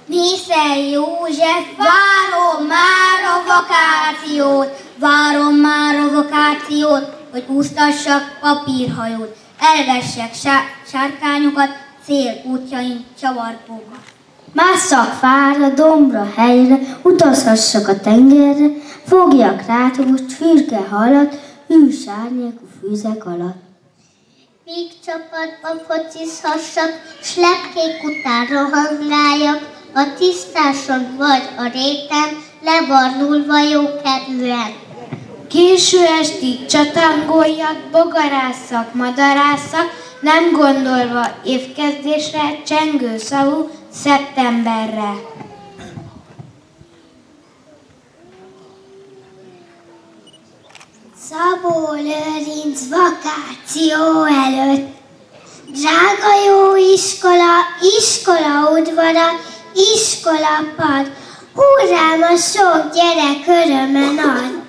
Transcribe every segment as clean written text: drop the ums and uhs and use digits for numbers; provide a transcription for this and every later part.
Mészei József, várom már a vakációt, hogy úsztassak papírhajót, elvessek sárkányokat, célútjain csavargókat. Másszak fára, dombra, helyre, utazhassak a tengerre, fogjak rátogot, fürge halat, hűs árnyékú fűzek alatt. Míg csapatba focizhassak, s lepkék után rohangáljak, a tisztáson vagy a réten, lebarnulva jókedvűen. Késő estig csatangoljak, bogarásszak, madarásszak, nem gondolva évkezdésre, csengő szavú szeptemberre. Szabó Lőrinc vakáció előtt. Drága jó iskola udvara, iskolapad, hurrám a sok gyerek örömen ad.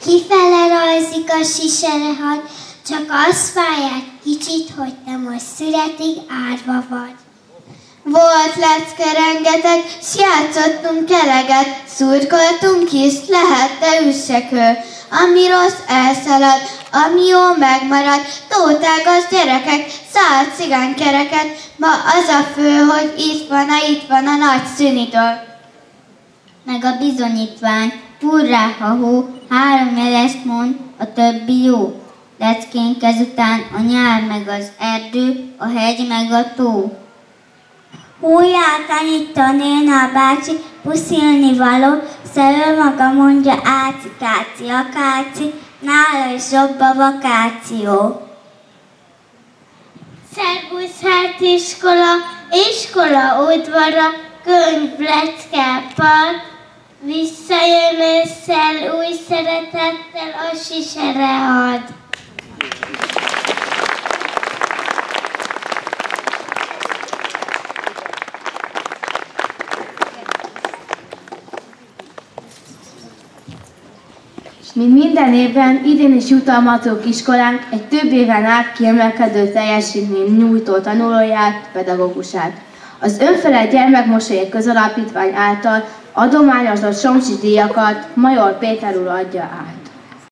Kifele rajzik a siserehad, csak azt várják kicsit, hogy te most születig árva vagy. Volt lecke rengeteg, s játszottunk eleget, szurkoltunk is, lehet, de üssekő. Ami rossz elszalad, ami jó megmarad, tótágas gyerekek, szállt cigánykereket, ma az a fő, hogy itt van a nagy szünidő. Meg a bizonyítvány, hurrá, ha hó, 3 jelest mond, a többi jó. Leckénk ezután a nyár meg az erdő, a hegy meg a tó. Hújjá, tanító néna bácsi, puszilni való, szörő maga mondja áci, káci, akáci, nála is jobb a vakáció. Szervusz, hát iskola udvara, könyv, lecke, park, visszajön ősszel, új szeretettel a siserehad. Mint minden évben, idén is jutalmazó iskolánk egy több éven át kiemelkedő teljesítmény nyújtó tanulóját, pedagógusát. Az Önfelett Gyermekmosolyeg Közalapítvány által adományozott Somsi díjakat Major Péter úr adja át.